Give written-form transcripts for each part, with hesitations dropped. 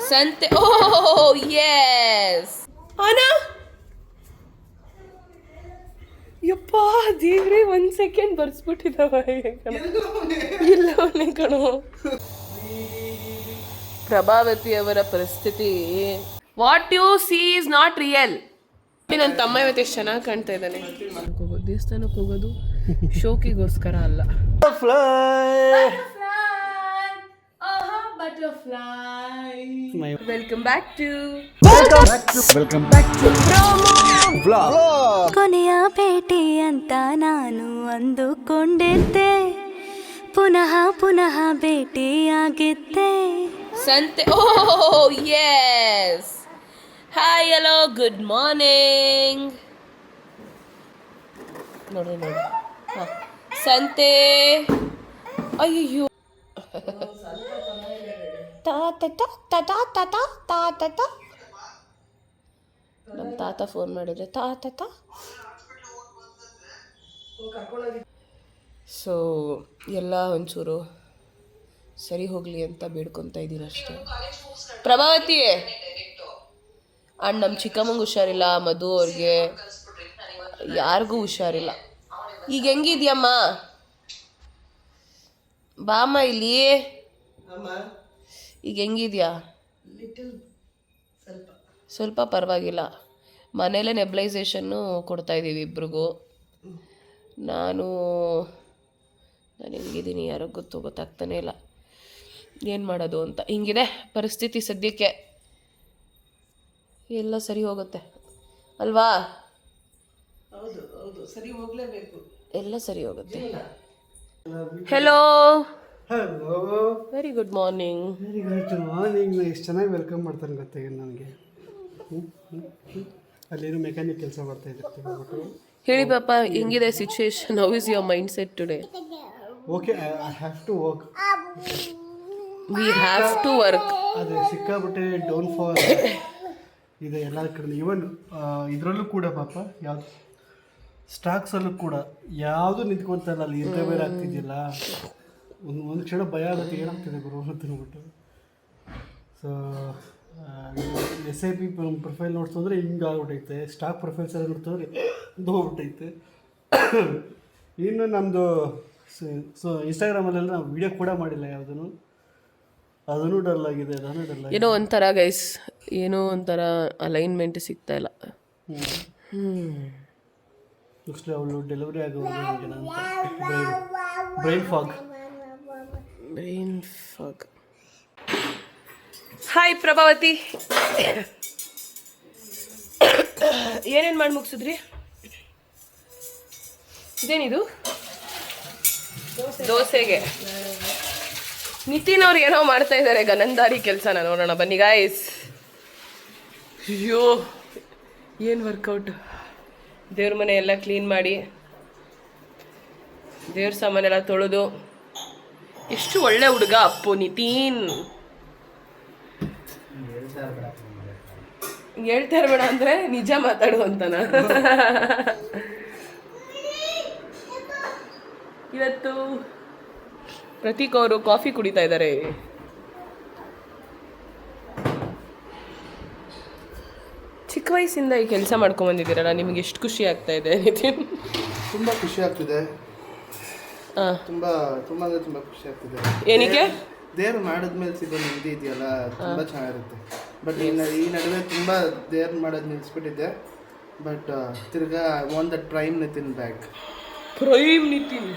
ಸಂತೆ. Oh S ಅಣ್ಣ. ಯಪ್ಪ ದೇವ್ರೆ, 1 ಸೆಕೆಂಡ್ ಬರ್ಸ್ಬಿಟ್ಟಿದ್ದಾವ. ಇಲ್ಲ ಅವನೇ ಕಣೋ. ಪ್ರಭಾವತಿಯವರ ಪರಿಸ್ಥಿತಿ. What U C is not real. ನನ್ನ ತಮ್ಮ ಇವತ್ತು ಎಷ್ಟು ಚೆನ್ನಾಗಿ ಕಾಣ್ತಾ ಇದ್ದಾನೆ. ದೇವಸ್ಥಾನಕ್ಕೆ ಹೋಗೋದು ಶೋಕಿಗೋಸ್ಕರ ಅಲ್ಲ. ವೆಲ್ಕಮ್ ಬ್ಯಾಕ್ ಟು ಕೊನೆಯ ಭೇಟಿ ಅಂತ ನಾನು ಅಂದುಕೊಂಡಿದ್ದೆ, ಪುನಃ ಪುನಃ ಭೇಟಿಯಾಗಿದ್ದೆ. ಸಂತೆ. Oh yes. Hi, hello, good morning. ನೋಡಿ ನೋಡಿ, ಸಂತೆ. ಅಯ್ಯೋ, ನಮ್ಮ ತಾತ ಫೋನ್ ಮಾಡಿದ್ರೆ ತಾತ. ಸೊ ಎಲ್ಲ ಒಂಚೂರು ಸರಿ ಹೋಗಲಿ ಅಂತ ಬೇಡ್ಕೊತಾ ಇದ್ದೀನಿ ಅಷ್ಟೇ. ಪ್ರಭಾವತಿ ಅಂಡ್ ನಮ್ಮ ಚಿಕ್ಕಮ್ಮಂಗೆ ಹುಷಾರಿಲ್ಲ, ಮಧು ಅವ್ರಿಗೆ, ಯಾರಿಗೂ ಹುಷಾರಿಲ್ಲ. ಈಗ ಹೆಂಗಿದ್ಯಮ್ಮ? ಬಾಮ್ಮ ಇಲ್ಲಿ. ಈಗ ಹೆಂಗಿದ್ಯಾ? ಸ್ವಲ್ಪ ಪರವಾಗಿಲ್ಲ. ಮನೇಲೇ ನೆಬ್ಲೈಸೇಷನ್ನು ಕೊಡ್ತಾಯಿದ್ದೀವಿ ಇಬ್ರಿಗೂ. ನಾನು ಹೆಂಗಿದ್ದೀನಿ ಯಾರೋ ಗೊತ್ತಾಗ್ತಾನೆ ಇಲ್ಲ ಏನು ಮಾಡೋದು ಅಂತ. ಹಿಂಗಿದೆ ಪರಿಸ್ಥಿತಿ ಸದ್ಯಕ್ಕೆ. ಎಲ್ಲ ಸರಿ ಹೋಗುತ್ತೆ ಅಲ್ವಾ? ಹೌದು ಹೌದು, ಸರಿ ಹೋಗಲೇಬೇಕು. ಎಲ್ಲ ಸರಿ ಹೋಗುತ್ತೆ. Hello, very good morning. Very good morning. ಎಷ್ಟು ಚೆನ್ನಾಗಿ ವೆಲ್ಕಮ್ ಮಾಡ್ತಾನೆ ಗೊತ್ತಾ ನನಗೆ. ಅಲ್ಲೇನು ಮೆಕ್ಯಾನಿಕ್ ಕೆಲಸ ಮಾಡ್ತಾ ಇದ್ದೆ. ಹೇಳಿ ಪಾಪ, ಹೆಂಗಿದೆ situation? How is your mind set today? Okay, I have to work. We have to work. ಅದೇ ಸಿಕ್ಕಾಬಿಟ್ಟೆ ಡೌನ್ ಫಾಲ್ ಇದೆ ಎಲ್ಲ ಕಡೆ. ಈವನ್ ಇದರಲ್ಲೂ ಕೂಡ ಪಾಪ ಯಾವುದು ಸ್ಟಾಕ್ಸಲ್ಲೂ ಕೂಡ ಯಾವುದು ನಿಂತ್ಕೊಳ್ತಾಯಿಲ್ಲ. ಅಲ್ಲಿ ಇಂಥ ಬೇರೆ ಆಗ್ತಿದ್ದಿಲ್ಲ. ಒಂದು ಕ್ಷಣ ಭಯ ಆಗುತ್ತೆ, ಏನಾಗ್ತಿದೆ ಗುರು ಅಂತ ಅಂದ್ಬಿಟ್ಟು. ಸೊ SIP ಪ್ರೊಫೈಲ್ ನೋಡ್ತಂದ್ರೆ ಹಿಂಗೆ ಆಗ್ಬಿಟ್ಟೈತೆ. ಸ್ಟಾಕ್ ಪ್ರೊಫೈಲ್ಸ್ ಎಲ್ಲ ನೋಡ್ತಂದ್ರೆ ಇದು ಹೋಗ್ಬಿಟ್ಟೈತೆ. ಇನ್ನು ನಮ್ಮದು ಸೊ ಇನ್ಸ್ಟಾಗ್ರಾಮಲ್ಲೆಲ್ಲ ನಾವು ವೀಡಿಯೋ ಕೂಡ ಮಾಡಿಲ್ಲ ಯಾವುದೂ. ಅದನ್ನು ಡಲ್ ಆಗಿದೆ, ಅದನ್ನು ಡಲ್ ಆಗಿದೆ. ಏನೋ ಒಂಥರ ಗೈಸ್, ಏನೋ ಒಂಥರ ಅಲೈನ್ಮೆಂಟ್ ಸಿಗ್ತಾ ಇಲ್ಲ. ನೆಕ್ಸ್ಟ್ ಅವಳು ಡೆಲಿವರಿ ಆಗೋದು ಬ್ರೈನ್ ಫಾಗ್. ಹಾಯ್ ಪ್ರಭಾವತಿ, ಏನೇನು ಮಾಡಿ ಮುಗಿಸಿದ್ರಿ? ಇದೇನಿದು? ದೋಸೆಗೆ ನಿತಿನ್ ಅವ್ರು ಏನೋ ಮಾಡ್ತಾ ಇದ್ದಾರೆ, ಗನಂದಾರಿ ಕೆಲಸನ. ನೋಡೋಣ ಬನ್ನಿ ಗಾಯ್ಸ್. ಅಯ್ಯೋ ಏನು ವರ್ಕೌಟ್. ದೇವ್ರ ಮನೆ ಎಲ್ಲ ಕ್ಲೀನ್ ಮಾಡಿ, ದೇವ್ರ ಸಾಮಾನೆಲ್ಲ ತೊಳೆದು. ಎಷ್ಟು ಒಳ್ಳೆ ಹುಡುಗ ಅಪ್ಪು ನಿತಿನ್. ಹೇಳ್ತಾ ಇರ್ಬೇಡ ಅಂದರೆ ನಿಜ ಮಾತಾಡು ಅಂತನ. ಇವತ್ತು ಪ್ರತೀಕ್ ಅವರು ಕಾಫಿ ಕುಡಿತಾ ಇದ್ದಾರೆ. ಚಿಕ್ಕ ವಯಸ್ಸಿಂದ ಈ ಕೆಲಸ ಮಾಡ್ಕೊಂಬಂದಿದ್ದೀರಲ್ಲ, ನಿಮಗೆ ಎಷ್ಟು ಖುಷಿ ಆಗ್ತಾ ಇದೆ ನಿತಿನ್? ತುಂಬ ಖುಷಿ ಆಗ್ತಿದೆ. ತುಂಬ ತುಂಬ ಅಂದರೆ ತುಂಬ ಖುಷಿ ಆಗ್ತಿದೆ. ಏನಕ್ಕೆ? ದೇವ್ರು ಮಾಡಿದ್ಮೇಲೆ ಸಿಗೋ ನೆಮ್ಮದಿ ಇದೆಯಲ್ಲ, ತುಂಬ ಚೆನ್ನಾಗಿರುತ್ತೆ. ಬಟ್ ಈ ನಡುವೆ ತುಂಬ ದೇವ್ರು ಮಾಡೋದು ನಿಲ್ಲಿಸ್ಬಿಟ್ಟಿದ್ದೆ. ಬಟ್ ತಿರ್ಗಾ want that prime Nitin back. Prime Nitin.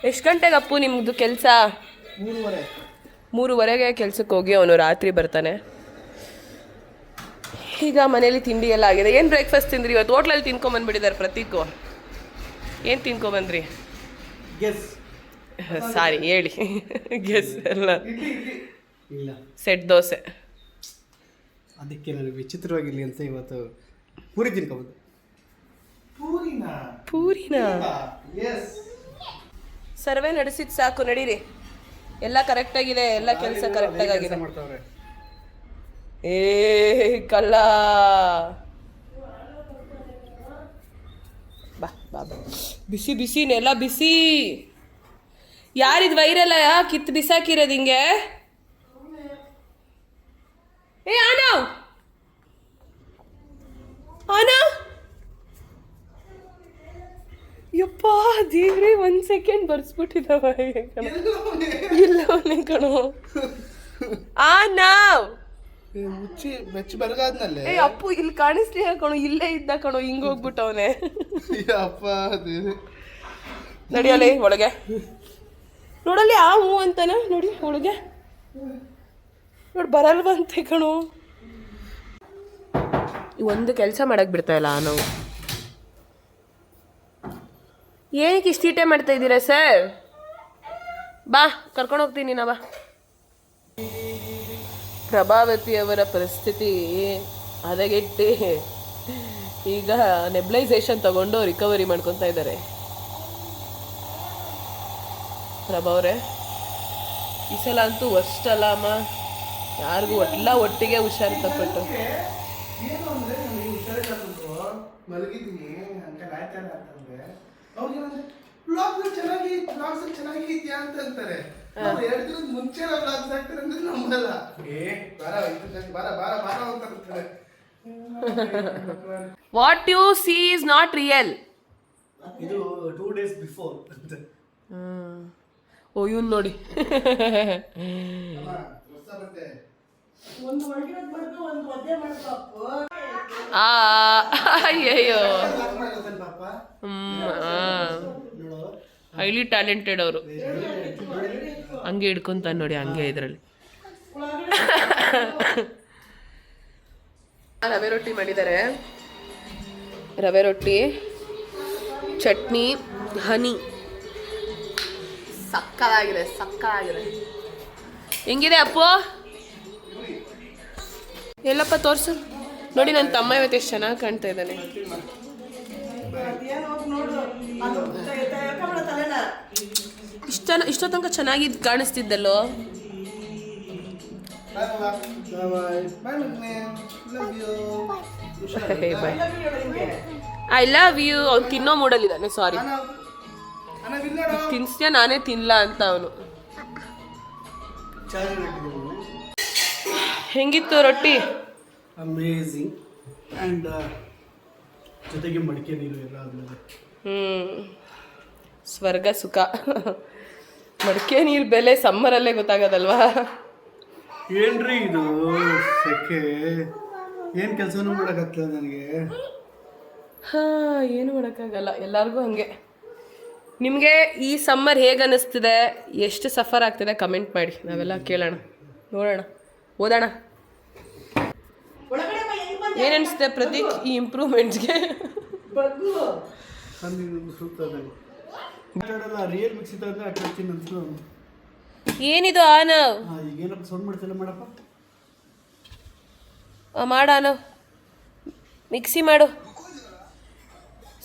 ಎಷ್ಟು ಗಂಟೆಗೆ ಅಪ್ಪು ನಿಮ್ಮದು ಕೆಲಸ? 3:30ಗೆ ಕೆಲಸಕ್ಕೆ ಹೋಗಿ ಅವನು ರಾತ್ರಿ ಬರ್ತಾನೆ. ಈಗ ಮನೇಲಿ ತಿಂಡಿ ಎಲ್ಲ ಆಗಿದೆ. ಏನು ಬ್ರೇಕ್ಫಾಸ್ಟ್ ತಿಂದ್ರಿ ಇವತ್ತು? ಹೋಟ್ಲಲ್ಲಿ ತಿನ್ಕೊಂಬಂದ್ಬಿಟ್ಟಿದ್ದಾರೆ ಪ್ರತೀಕು. ಏನು ತಿನ್ಕೊಂಬಂದ್ರಿ? ಗೆಸ್. ಸಾರಿ ಹೇಳಿ. ಗೆಸ್ ಎಲ್ಲ ಇಲ್ಲ, ಸೆಟ್ ದೋಸೆ. ಅದಕ್ಕೆ ನನಗೆ ವಿಚಿತ್ರವಾಗಿರಲಿ ಅಂತ ಇವತ್ತು ಪೂರಿ ತಿನ್ಕೊಬೋದು. ಪೂರಿನ ಸರ್ವೆ ನಡೆಸಿದ್ ಸಾಕು, ನಡೀರಿ. ಎಲ್ಲ ಕರೆಕ್ಟಾಗಿದೆ, ಎಲ್ಲ ಕೆಲಸ ಕರೆಕ್ಟಾಗಿದೆ. ಏ ಕಳ್ಳ, ಬಾ ಬಾ ಬಾ. ಬಿಸಿ ಬಿಸಿ, ನೆಲ ಬಿಸಿ. ಯಾರಿದ್ ವೈರಲ್ ಕಿತ್ತು ಬಿಸಾಕಿರೋದು ಹಿಂಗೆ? ಏ ಆನವ್ ಆನವ್, ಯಪ್ಪ ದೇವ್ರೆ, 1 ಸೆಕೆಂಡ್ ಬರ್ಸ್ಬಿಟ್ಟಿದ್ದಾವ. ಇಲ್ಲ ಅವನೇ ಕಣೋ ಆನವ್. ಮುಚ್ಚಿ ಬೆಚ್ಚಿ ಬರಗಾದ್ನಲ್ಲೇ. ಏ ಅಪ್ಪು ಇಲ್ಲಿ ಕಾಣಿಸ್ಲಿ ಕಣೋ, ಇಲ್ಲೇ ಇದ್ದ ಕಣೋ, ಹಿಂಗ್ ಹೋಗ್ಬಿಟ್ಟವನೆ. ಅಪ್ಪ ನಡಿಯಲಿ ಒಳಗೆ, ನೋಡಲ್ಲಿ ಆ ಹೂ ಅಂತಾನ, ನೋಡಿ ಒಳಗೆ ನೋಡಿ, ಬರಲ್ವಂತೆ ಕಣೋ. ಒಂದು ಕೆಲಸ ಮಾಡಕ್ ಬಿಡ್ತಾ ಇಲ್ಲ ನಾವು. ಏನಕ್ಕೆ ಇಷ್ಟು ತೀಟೆ ಮಾಡ್ತಾ ಇದ್ದೀರಾ ಸರ್? ಬಾ ಕರ್ಕೊಂಡು ಹೋಗ್ತೀನಿ ನಾ, ಬಾ. ಪ್ರಭಾವತಿಯವರ ಪರಿಸ್ಥಿತಿ ಹದಗೆಟ್ಟಿ ಈಗ ನೆಬ್ಲೈಸೇಷನ್ ತಗೊಂಡು ರಿಕವರಿ ಮಾಡ್ಕೊತಾ ಇದ್ದಾರೆ. ಪ್ರಭಾವ್ರೆ, ಈ ಸಲ ಅಂತೂ ಅಷ್ಟಲ್ಲ ಅಮ್ಮ, ಯಾರಿಗೂ ಒಟ್ಟಿಗೆ ಹುಷಾರು ತಪ್ಪಟ್ಟು. ಏನು ಅಂದ್ರೆ ನನಗೆ ಹುಷಾರಿಲ್ಲ, ಮಲಗಿದ್ದೀನಿ ಅಂಕಲ್ ಆಯ್ತಾರ ಅಂತಂದ್ರೆ ಅವ್ರಿಗೇನಂದ್ರೆ ಬ್ಲಾಗ್ಸ್ ಚೆನ್ನಾಗಿದ್ಯಾ ಅಂತ ಅಂತಾರೆ. 2 ದಿನದ ಮುಂಚೆ ಬ್ಲಾಗ್ಸ್ ಹಾಕ್ತಾರೆ ಅಂದ್ರೆ ನಂಬಲ್ಲ. ಬಾರ ಅಂತ ಅಂತಾರೆ. What U C is not real. ಇದು 2 days ಬಿಫೋರ್ ಅಂತ. ಓ ಇವನ್ ನೋಡಿ. ಅಯ್ಯಯ್ಯೋ, ಹೈಲಿ ಟ್ಯಾಲೆಂಟೆಡ್ ಅವರು. ಹಂಗೆ ಹಿಡ್ಕೊಂತಾನೆ ನೋಡಿ, ಹಂಗೆ ಇದರಲ್ಲಿ. ರವೆ ರೊಟ್ಟಿ ಮಾಡಿದ್ದಾರೆ, ರವೆ ರೊಟ್ಟಿ, ಚಟ್ನಿ, ಹನಿ. ಸಕ್ಕತ್ತಾಗಿದೆ. ಹೆಂಗಿದೆ ಅಪ್ಪು? ಎಲ್ಲಪ್ಪ ತೋರ್ಸು ನೋಡಿ, ನನ್ನ ತಮ್ಮ ಇವತ್ತು ಎಷ್ಟು ಚೆನ್ನಾಗಿ ಕಾಣ್ತಾ ಇದ್ದಾನೆ. ಇಷ್ಟೋ ತನಕ ಚೆನ್ನಾಗಿ ಕಾಣಿಸ್ತಿದ್ದಲ್ಲೋ. I love you. ಅವ್ನು ತಿನ್ನೋ ಮೂಡಲ್ಲಿದ್ದಾನೆ. ಸಾರಿ, ತಿನ್ಸ್ತೀಯ, ನಾನೇ ತಿನ್ನಲ್ಲ ಅಂತ ಅವನು. ಹೆಂಗಿತ್ತು ರೊಟ್ಟಿ? ಅಮೇಝಿಂಗ್. ಆ್ಯಂಡ್ ಜೊತೆಗೆ ಮಡಿಕೆ ನೀರು ಎಲ್ಲ ಆದಮೇಲೆ ಸ್ವರ್ಗ ಸುಖ. ಮಡಿಕೆ ನೀರು ಬೆಲೆ ಸಮ್ಮರಲ್ಲೇ ಗೊತ್ತಾಗೋದಲ್ವಾ? ಏನ್ರಿ ಇದು ಸೆಕೆ, ಏನು ಕೆಲಸನೂ ಮಾಡೋಕ್ಕಾಗ್ತದೆ ನನಗೆ. ಏನು ಮಾಡೋಕ್ಕಾಗಲ್ಲ, ಎಲ್ಲರಿಗೂ ಹಂಗೆ. ನಿಮಗೆ ಈ ಸಮ್ಮರ್ ಹೇಗೆ ಅನ್ನಿಸ್ತಿದೆ, ಎಷ್ಟು ಸಫರ್ ಆಗ್ತಿದೆ ಕಮೆಂಟ್ ಮಾಡಿ, ನಾವೆಲ್ಲ ಕೇಳೋಣ, ನೋಡೋಣ, ಓದೋಣ. ಏನು ಅನಿಸುತ್ತೆ ಪ್ರತೀಕ್ ಈ ಇಂಪ್ರೂವ್ಮೆಂಟ್ಸ್ಗೆ? ರಿಯಲ್ ಮಿಕ್ಸ್ ಇತ್ತು ಅಂದರೆ ಹಾಕ್ತೀನಿ ಅನ್ಸು. ಏನಿದು ಆನವ್? ಈಗೇನಪ್ಪ ಸೌಂಡ್ ಮಾಡ್ತಿಲ್ಲ ಮಾಡಪ್ಪ. ಮಾಡು ಆನವ್, ಮಿಕ್ಸಿ ಮಾಡು,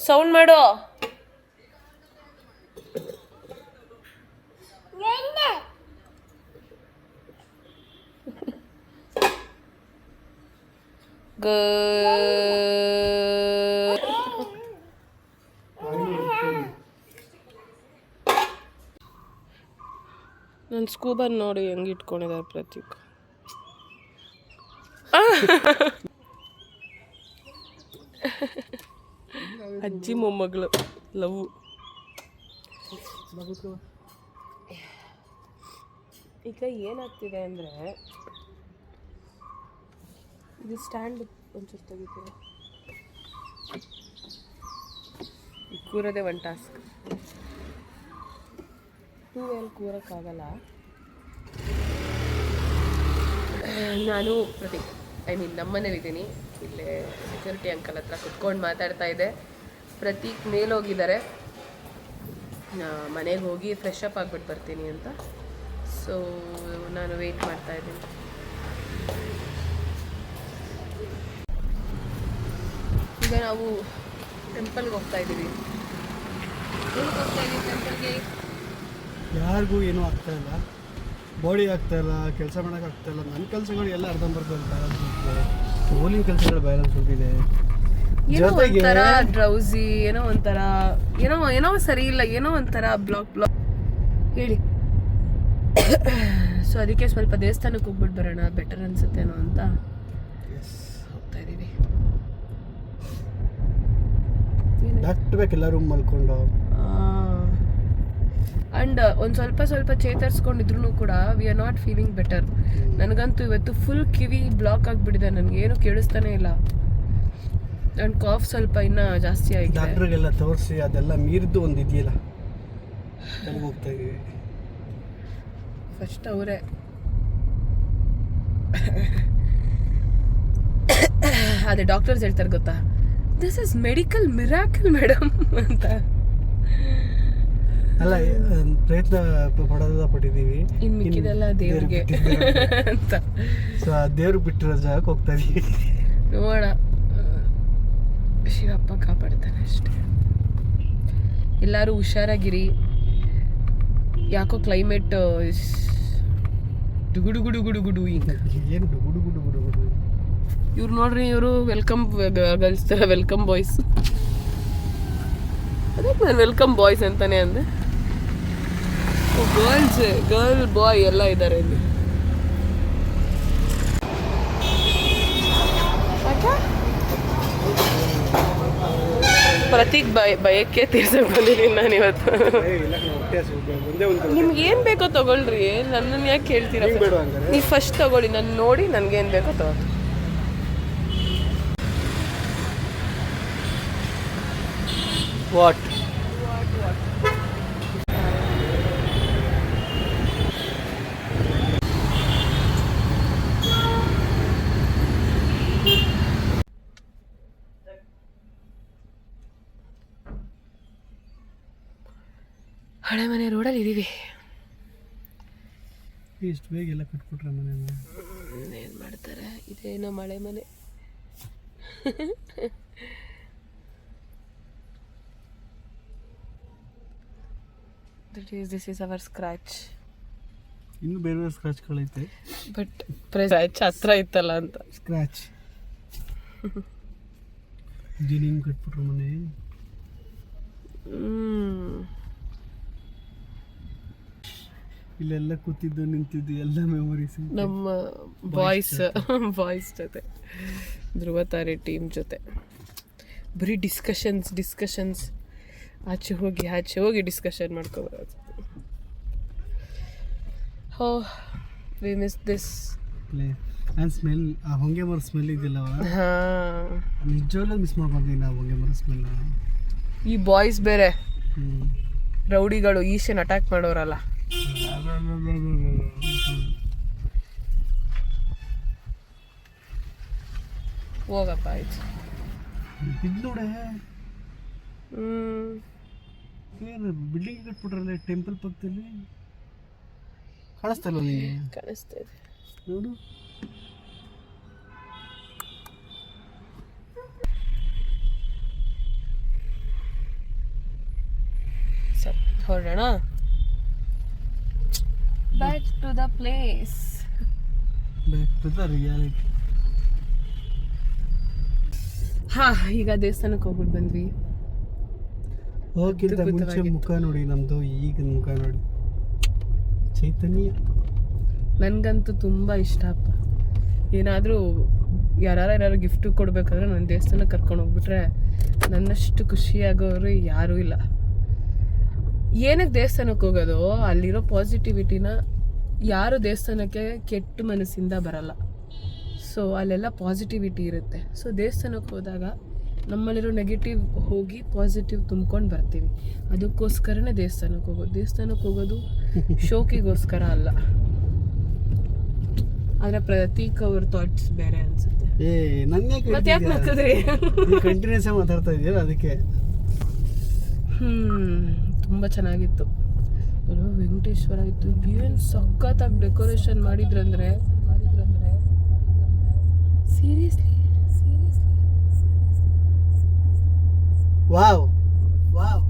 ಸೌಂಡ್ ಮಾಡು. ನನ್ನ ಸ್ಕೂಬರ್ ನೋಡಿ ಹೆಂಗೆ ಇಟ್ಕೊಂಡಿದ್ದಾರೆ ಪ್ರತೀಕ್. ಅಜ್ಜಿ ಮೊಮ್ಮಗಳು ಲವ್. ಈಗ ಏನಾಗ್ತಿದೆ ಅಂದರೆ, ಇದು ಸ್ಟ್ಯಾಂಡ್ ಒಂಚೂರು ತೆಗಿತೀರ, ಕೂರೋದೇ ಒಂದು ಟಾಸ್ಕ್. ಹೂವೆಲ್ಲಿ ಕೂರೋಕ್ಕಾಗಲ್ಲ. ನಾನು ಪ್ರತೀಕ್, ನಮ್ಮನೇಲಿದ್ದೀನಿ, ಇಲ್ಲೇ ಸೆಕ್ಯೂರಿಟಿ ಅಂಕಲ್ ಹತ್ರ ಕುತ್ಕೊಂಡು ಮಾತಾಡ್ತಾ ಇದ್ದೆ. ಪ್ರತೀಕ್ ಮೇಲೋಗಿದ್ದಾರೆ, ಮನೆಗೆ ಹೋಗಿ ಫ್ರೆಶ್ ಅಪ್ ಆಗಿಬಿಟ್ಟು ಬರ್ತೀನಿ ಅಂತ. ಸೊ ನಾನು ವೆಯ್ಟ್ ಮಾಡ್ತಾ ಇದ್ದೀನಿ. ಈಗ ನಾವು ಟೆಂಪಲ್ಗೆ ಹೋಗ್ತಾ ಇದ್ದೀವಿ. ಟೆಂಪಲ್ಗೆ ಯಾರಿಗೂ ಏನೂ ಆಗ್ತಾ ಇಲ್ಲ, ಬಾಡಿ ಆಗ್ತಾ ಇಲ್ಲ, ಕೆಲಸ ಮಾಡೋಕೆ ಆಗ್ತಾ ಇಲ್ಲ. ನನ್ನ ಕೆಲಸಗಳು ಎಲ್ಲ ಅರ್ಧಂಬರ್ಧ ಬ್ಯಾಲೆನ್ಸ್ ಹೋಗ್ತಿದೆ, ಓಲಿನ ಕೆಲಸಗಳು ಬ್ಯಾಲೆನ್ಸ್ ಹೋಗಿದೆ. ಏನೋ ಒಂಥರ ಡ್ರೌಸಿ, ಏನೋ ಒಂಥರ ಏನೋ ಸರಿ ಇಲ್ಲ, ಏನೋ ಒಂಥರ ಬ್ಲಾಕ್. ಹೇಳಿ. ಸೊ ಅದಕ್ಕೆ ಸ್ವಲ್ಪ ದೇವಸ್ಥಾನಕ್ಕೆ ಹೋಗ್ಬಿಟ್ಟು ಬರೋಣ, ಬೆಟರ್ ಅನ್ಸುತ್ತೇನೋ ಅಂತ ಹೋಗ್ತಾ ಇದ್ದೀವಿ. ಡಾಕ್ಟರ್ ಬೇಕು ಎಲ್ಲ ರೂಮ್ ಮಲ್ಕೊಂಡು. ಆ್ಯಂಡ್ ಒಂದು ಸ್ವಲ್ಪ ಚೇತರಿಸ್ಕೊಂಡಿದ್ರು ಕೂಡ we are not feeling better. ನನಗಂತೂ ಇವತ್ತು ಫುಲ್ ಕಿವಿ ಬ್ಲಾಕ್ ಆಗಿಬಿಟ್ಟಿದೆ, ನನಗೇನು ಕೇಳಿಸ್ತಾನೆ ಇಲ್ಲ. ಆ್ಯಂಡ್ ಕಾಫ್ ಸ್ವಲ್ಪ ಇನ್ನೂ ಜಾಸ್ತಿ ಆಗಿದೆ. ಡಾಕ್ಟ್ರಿಗೆಲ್ಲ ತೋರಿಸಿ ಅದೆಲ್ಲ ಮೀರಿದ್ದು ಒಂದು ಇದೆಯಲ್ಲ, ಹೋಗ್ತಾ ಇದೀವಿ. ಫಸ್ಟ್ ಅವರೇ ಅದೇ ಡಾಕ್ಟರ್ಸ್ ಹೇಳ್ತಾರೆ ಗೊತ್ತಾ, this is medical miracle madam ಅಂತ. ಅಲ್ಲ, ಪ್ರಯತ್ನ ಪಟ್ಟಿದ್ದೀವಿ, ಇನ್ನು ಮಿಕ್ಕಿದೆಲ್ಲ ದೇವ್ರಿಗೆ ಅಂತ. ಸೊ ಆ ದೇವ್ರಿಗೆ ಬಿಟ್ಟಿರೋ ಜಾಗಕ್ಕೆ ಹೋಗ್ತಾ ಇದೀವಿ. ನೋಡ, ಶಿವಪ್ಪ ಕಾಪಾಡ್ತಾನೆ ಅಷ್ಟೇ. ಎಲ್ಲರೂ ಹುಷಾರಾಗಿರಿ. ಯಾಕೋ ಕ್ಲೈಮೇಟ್ ಡುಗುಡುಗುಡುಗುಡುಗುಡು ಹಿಂಗೆ. ಏನು ಗುಡು ಗುಡು ಗುಡು ಗುಡು. ಇವ್ರು ನೋಡ್ರಿ, ಇವರು ವೆಲ್ಕಮ್ ಗರ್ಲ್ಸ್ ಥರ ವೆಲ್ಕಮ್ ಬಾಯ್ಸ್. ಅದಕ್ಕೆ ನಾನು ವೆಲ್ಕಮ್ ಬಾಯ್ಸ್ ಅಂತಾನೆ ಅಂದೆ. ಗರ್ಲ್ ಬಾಯ್ ಎಲ್ಲ ಇದ್ದಾರೆ ಇಲ್ಲಿ. ಪ್ರತೀಕ್ ಬಯಕ್ಕೆ ತೀರ್ಸಕ್ಕೆ ಬಂದಿದ್ದೀನಿ ನಾನು ಇವತ್ತು. ನಿಮ್ಗೆ ಏನು ಬೇಕೋ ತಗೊಳ್ರಿ, ನನ್ನನ್ನು ಯಾಕೆ ಕೇಳ್ತೀರಾ? ನೀವು ಫಸ್ಟ್ ತಗೊಳ್ಳಿ, ನಾನು ನೋಡಿ ನನಗೇನು ಬೇಕೋ ತಗೊಳ್ಳಿ. ವಾಟ್ ಹಳೆ ಮನೆ ರೋಡಲ್ಲಿ ಇದ್ದೀವಿ. ಇಷ್ಟು ಬೇಗ ಎಲ್ಲ ಕಟ್ಬಿಟ್ರೆ ಮನೆಯಲ್ಲ ಏನು ಮಾಡ್ತಾರೆ, ಇದೇನೋ ಮಳೆ ಮನೆ. This is our scratch. ಇನ್ನೂ ಬೇರೆ ಬೇರೆ ಸ್ಕ್ರಾಚ್ಗಳೈತೆ, ಬಟ್ ಸ್ಕ್ರಾಚ್ ಹತ್ರ ಇತ್ತಲ್ಲ ಅಂತ. ಸ್ಕ್ರಾಚ್ ಹಿಂಗೆ ಕಟ್ಬಿಟ್ರೆ ಮನೆ. ಇಲ್ಲೆಲ್ಲ ಕೂತಿದ್ದು ನಿಂತಿದ್ದು ಎಲ್ಲ ಮೆಮೊರೀಸ್ ನಮ್ಮ ಬಾಯ್ಸ್ ಜೊತೆ, ಧ್ರುವ ತಾರೆ ಟೀಮ್ ಜೊತೆ ಬರೀ ಡಿಸ್ಕಷನ್ಸ್. ಆಚೆ ಹೋಗಿ ಡಿಸ್ಕಷನ್ ಮಾಡ್ಕೊಬರೋದು. ಹೋ V miss this. And smell, ಆ ಹೊಂಗೆ ಮರ ಸ್ಮೆಲ್ ಇದೆಯಲ್ಲವ, ಹಾಂ ನಿಜವಾಗ್ಲೂ ಮಿಸ್ ಮಾಡ್ಕೊಂತೀನಿ ನಾವು ಹೊಂಗೆ ಮರ ಸ್ಮೆಲ್. ಈ ಬಾಯ್ಸ್ ಬೇರೆ ರೌಡಿಗಳು, ಈಶನ್ ಅಟ್ಯಾಕ್ ಮಾಡೋರಲ್ಲ. ಹೋಗಪ್ಪ ಆಯ್ತು. ಇದು ನೋಡೆ, ಏನು ಬಿಲ್ಡಿಂಗ್ ಕಟ್ಬಿಟ್ರಲ್ಲ ಟೆಂಪಲ್ ಪಕ್ಕದಲ್ಲಿ, ಕಾಣಿಸ್ತಲ್ಲ ನಿಮಗೆ? ಕಾಣಿಸ್ತಾ ಇದೆ ನೋಡು. ಹೊರಡೋಣ. Back to the place, back to the reality. ಈಗ ದೇವಸ್ಥಾನಕ್ಕೆ ಹೋಗ್ಬಿಟ್ಟು ಬಂದ್ವಿ. ಹೋಗಿಂತ ಮುಂಚೆ ಮುಖ ನೋಡಿ ನಮ್ದು, ಈಗ ಮುಖ ನೋಡಿ ಚೈತನ್ಯ. ನನಗಂತೂ ತುಂಬ ಇಷ್ಟ ಅಪ್ಪ. ಏನಾದರೂ ಯಾರು ಗಿಫ್ಟ್ ಕೊಡಬೇಕಾದ್ರೆ ನನ್ನ ದೇವಸ್ಥಾನಕ್ಕೆ ಕರ್ಕೊಂಡು ಹೋಗ್ಬಿಟ್ರೆ ನನ್ನಷ್ಟು ಖುಷಿಯಾಗೋರು ಯಾರೂ ಇಲ್ಲ. ಏನಕ್ಕೆ ದೇವಸ್ಥಾನಕ್ಕೆ ಹೋಗೋದು, ಅಲ್ಲಿರೋ ಪಾಸಿಟಿವಿಟಿನ ಯಾರು ದೇವಸ್ಥಾನಕ್ಕೆ ಕೆಟ್ಟ ಮನಸ್ಸಿಂದ ಬರಲ್ಲ. ಸೊ ಅಲ್ಲೆಲ್ಲ ಪಾಸಿಟಿವಿಟಿ ಇರುತ್ತೆ. ಸೊ ದೇವಸ್ಥಾನಕ್ಕೆ ಹೋದಾಗ ನಮ್ಮಲ್ಲಿರೋ ನೆಗೆಟಿವ್ ಹೋಗಿ ಪಾಸಿಟಿವ್ ತುಂಬ್ಕೊಂಡು ಬರ್ತೀವಿ. ಅದಕ್ಕೋಸ್ಕರನೇ ದೇವಸ್ಥಾನಕ್ಕೆ ಹೋಗೋದು ಶೋಕಿಗೋಸ್ಕರ ಅಲ್ಲ. ಆದರೆ ಪ್ರತೀಕ್ ಅವ್ರ ಥಾಟ್ಸ್ ಬೇರೆ ಅನ್ಸುತ್ತೆ. ಮತ್ತೆ ಯಾಕೆ ನಕ್ಕಿದ್ರಿ? ಕಂಟಿನ್ಯೂಸ್ ಮಾತಾಡ್ತಾ ಇದೆಯಲ್ಲ ಅದಕ್ಕೆ. ತುಂಬ ಚೆನ್ನಾಗಿತ್ತು. ವೆಂಕಟೇಶ್ವರ ಇತ್ತು, ಏನು ಸಖತ್ತಾಗಿ ಡೆಕೋರೇಷನ್ ಮಾಡಿದ್ರಂದ್ರೆ ಸೀರಿಯಸ್ಲಿ. ವಾವ್ ವಾವ್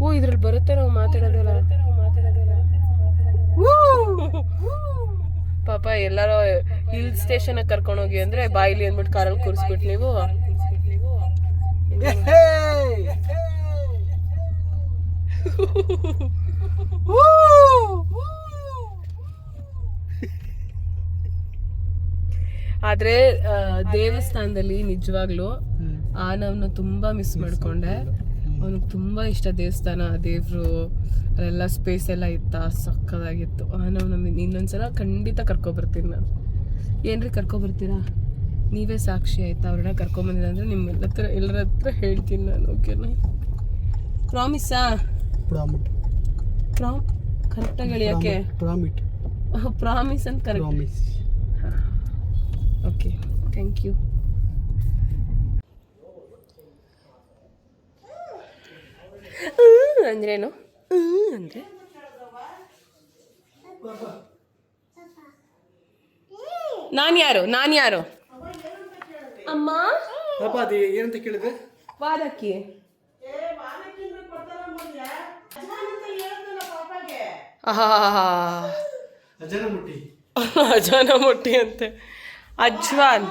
ಓ, ಇದ್ರಲ್ಲಿ ಬರುತ್ತೆ ನಾವು ಮಾತಾಡೋದಲ್ಲ. ಪಾಪ ಎಲ್ಲಾರೋ ಹಿಲ್ ಸ್ಟೇಷನ್ ಕರ್ಕೊಂಡೋಗಿ ಅಂದ್ರೆ ಬಾಯಿಲಿ ಅಂದ್ಬಿಟ್ಟು ಕಾರಲ್ಲಿ ಕೂರಿಸ್ಬಿಟ್ಟು ನೀವು. ಆದ್ರೆ ದೇವಸ್ಥಾನದಲ್ಲಿ ನಿಜವಾಗ್ಲೂ ಆನವ್ನ ತುಂಬಾ ಮಿಸ್ ಮಾಡ್ಕೊಂಡೆ. ಅವನಿಗೆ ತುಂಬಾ ಇಷ್ಟ ದೇವಸ್ಥಾನ, ದೇವ್ರು, ಅಲ್ಲೆಲ್ಲ ಸ್ಪೇಸ್ ಎಲ್ಲ ಇತ್ತ, ಸಕ್ಕದಾಗಿತ್ತು. ಆನವ್ನ ಇನ್ನೊಂದ್ಸಲ ಖಂಡಿತ ಕರ್ಕೊಬರ್ತೀನಿ ನಾನು. ಏನ್ರಿ ಕರ್ಕೊಬರ್ತೀರಾ? ನೀವೇ ಸಾಕ್ಷಿ ಆಯ್ತಾ. ಅವ್ರನ್ನ ಕರ್ಕೊಂಬಂದಿಲ್ಲ ಅಂದ್ರೆ ಎಲ್ಲರ ಹತ್ರ ಹೇಳ್ತೀನಿ ನಾನು. ಓಕೆನಾ? ಪ್ರಾಮಿಸಾ? ಕರೆಕ್ಟಾಗಿ ಹೇಳಿಯೋಕೆ ಪ್ರಾಮಿಸ್ ಅಂತ ಕರೆಕ್ಟ್. Okay, thank you. ಅಂದ್ರೇನು ಅಂದ್ರೆ ನಾನು ಯಾರು ಅಮ್ಮ? ಪಾಪ ಅದು ಏನಂತ ಕೇಳಿದ್ರೆ ವಾದಕ್ಕಿ. ಅಜಾನ ಮೊಟ್ಟಿ ಅಂತೆ. ಅಜ್ವಾನ್.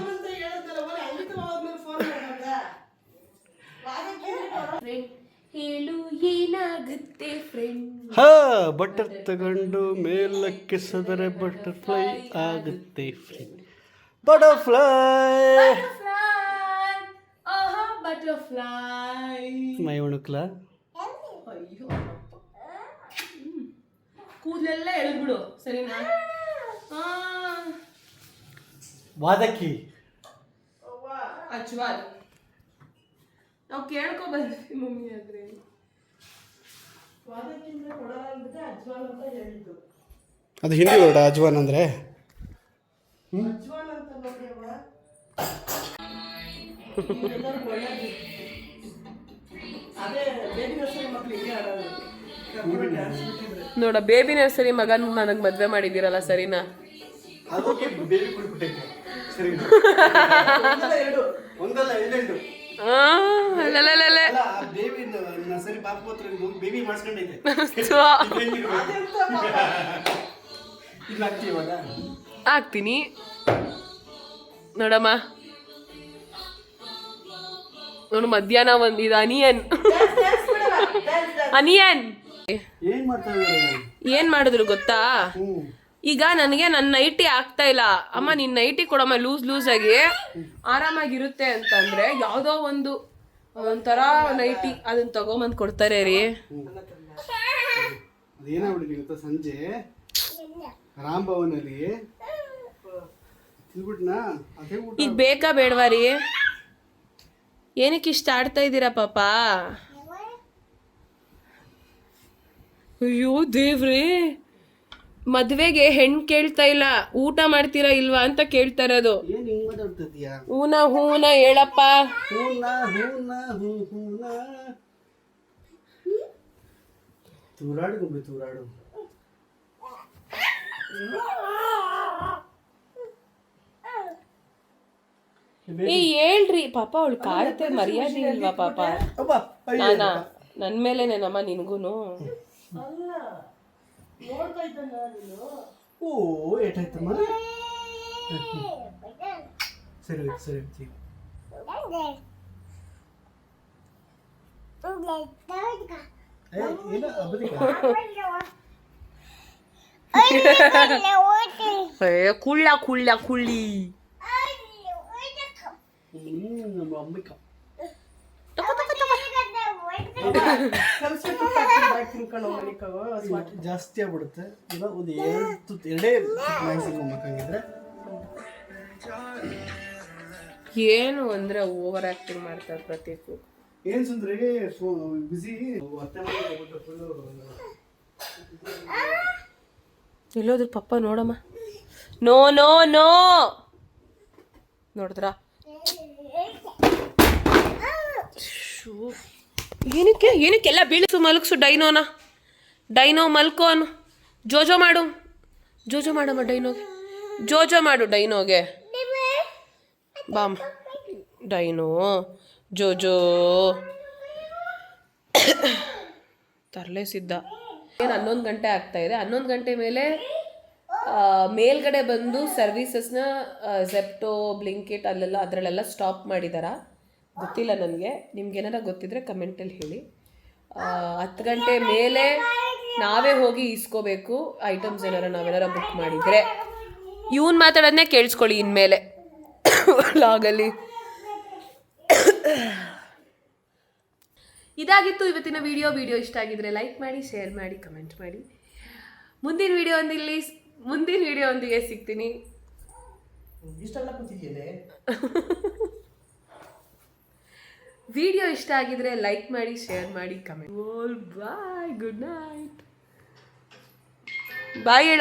ಹೇಳು ಏನಾಗುತ್ತೆ ಫ್ರೆಂಡ್? ಬಟರ್ ತಗೊಂಡು ಮೇಲಕ್ಕೆ ಸದರೆ ಬಟರ್ಫ್ಲೈ ಆಗುತ್ತೆ ಫ್ರೆಂಡ್. ಬಟರ್ಫ್ಲೈ ಮೈ ಒಣಕ್ಲ. ಅಯ್ಯೋ, ಕೂದಲೆಲ್ಲ ಎಳೆದ್ಬಿಡು ಸರಿನಾ? ವಾದಕ್ಕಿ ಅಜ್ವಾನ್ ನಾವು ಕೇಳ್ಕೊ ಬಂದ್ವಿ ಮಮ್ಮಿ. ಆದ್ರೆ ಅದು ಹಿಂದಿ ವರ್ಡ ಅಜ್ವಾನ್ ಅಂದ್ರೆ. ನೋಡ, ಬೇಬಿ ನರ್ಸರಿ ಮಗನ್ ನನಗೆ ಮದ್ವೆ ಮಾಡಿದ್ದೀರಲ್ಲ ಸರಿನಾ? ಆಗ್ತೀನಿ ನೋಡಮ್ಮ. ನೋಡು, ಮಧ್ಯಾಹ್ನ ಇದು ಅನಿಯನ್ ಏನ್ ಮಾಡಿದ್ರು ಗೊತ್ತಾ? ಈಗ ನನಗೆ ನನ್ನ ನೈಟಿ ಆಗ್ತಾ ಇಲ್ಲ. ಅಮ್ಮ ನಿನ್ನ ನೈಟಿ ಕೊಡಮ್ಮ ಲೂಸ್ ಆಗಿ ಆರಾಮಾಗಿರುತ್ತೆ ಅಂತಂದ್ರೆ ಯಾವ್ದೋ ಒಂಥರ ನೈಟಿ ಅದನ್ನ ತಗೊಂಬಂದ್ ಕೊಡ್ತಾರೆ ರೀ. ಅದೇನಾಗ್ಬಿಟ್ಟಿದೆ ಸಂಜೆ ರಾಮಭವನಲ್ಲಿ ಈಗ ಬೇಕಾ ಬೇಡವಾ ರೀ? ಏನಕ್ಕೆ ಇಷ್ಟ ಆಡ್ತಾ ಇದ್ದೀರಾ ಪಾಪ? ಅಯ್ಯೋ ದೇವ್ರೇ, ಮದ್ವೆಗೆ ಹೆಣ್ ಕೇಳ್ತಾ ಇಲ್ಲ, ಊಟ ಮಾಡ್ತೀರಾ ಇಲ್ವಾ ಅಂತ ಕೇಳ್ತಾ ಇರೋದು. ಹೂನ ಹೇಳಪ್ಪ. ತೂರಾಡು ಏ ಹೇಳ್ರಿ ಪಾಪ, ಅವಳು ಕಾಡ್ತೆ, ಮರ್ಯಾದೆ ಇಲ್ವಾ ಪಾಪ? ನನ್ ಮೇಲೆನೇನಮ್ಮ ನಿನ್ಗೂನು? ಓ ಏಟಾಯ್ತಮ್ಮ? ಸರಿ ಕುಳ್ಳಿ ಜಾಸ್ತಿ ಆಗ್ಬಿಡುತ್ತೆ. ಒಂದು ಎರಡೇ ಮ್ಯಾಕ್ಸಿಮಮ್. ಏನು ಅಂದ್ರೆ ಓವರ್ ಆಕ್ಟಿಂಗ್ ಮಾಡ್ತಾರೆ ಪ್ರತೀಕ್. ಏನ್ ಸುಂದ್ರಿ ಬಿಸಿ ಎಲ್ಲೋದ್ರು ಪಪ್ಪ ನೋಡಮ್ಮ. ನೋ ನೋಡಿದ್ರ? ಏನಕ್ಕೆಲ್ಲ ಬೀಳಿಸು, ಮಲಗಿಸು ಡೈನೋ ಮಲ್ಕೋನು. ಜೋಜೋ ಮಾಡಮ್ಮ ಡೈನೋಗೆ ಬಾಮ್. ಡೈನೋ ಜೋಜೋ ತರಲೆ ಸಿದ್ಧ. ಏನು 11 ಗಂಟೆ ಆಗ್ತಾ ಇದೆ. 11 ಗಂಟೆ ಮೇಲೆ ಮೇಲ್ಗಡೆ ಬಂದು ಸರ್ವೀಸಸ್ನ ಝೆಪ್ಟೋ, ಬ್ಲಿಂಕಿಟ್ ಅದರಲ್ಲೆಲ್ಲ ಸ್ಟಾಪ್ ಮಾಡಿದಾರ. ಗೊತ್ತಿಲ್ಲ ನನಗೆ. ನಿಮ್ಗೆ ಏನಾರ ಗೊತ್ತಿದ್ರೆ ಕಮೆಂಟಲ್ಲಿ ಹೇಳಿ. 10 ಗಂಟೆ ಮೇಲೆ ನಾವೇ ಹೋಗಿ ಇಸ್ಕೋಬೇಕು ಐಟಮ್ಸ್ ನಾವೇನಾರ ಬುಕ್ ಮಾಡಿದರೆ. ಇವನ್ ಮಾತಾಡೋದನ್ನೇ ಕೇಳಿಸ್ಕೊಳ್ಳಿ ಇನ್ಮೇಲೆ ಲಾಗಲ್ಲಿ. ಇದಾಗಿತ್ತು ಇವತ್ತಿನ ವಿಡಿಯೋ ಇಷ್ಟ ಆಗಿದ್ರೆ ಲೈಕ್ ಮಾಡಿ, ಶೇರ್ ಮಾಡಿ, ಕಮೆಂಟ್ ಮಾಡಿ. ಮುಂದಿನ ವಿಡಿಯೋ ಸಿಗ್ತೀನಿ. ವಿಡಿಯೋ ಇಷ್ಟ ಆಗಿದ್ರೆ ಲೈಕ್ ಮಾಡಿ, ಶೇರ್ ಮಾಡಿ, ಕಮೆಂಟ್. ಬಾಯ್, ಗುಡ್ ನೈಟ್. ಬಾಯ್ ಹೇಳ.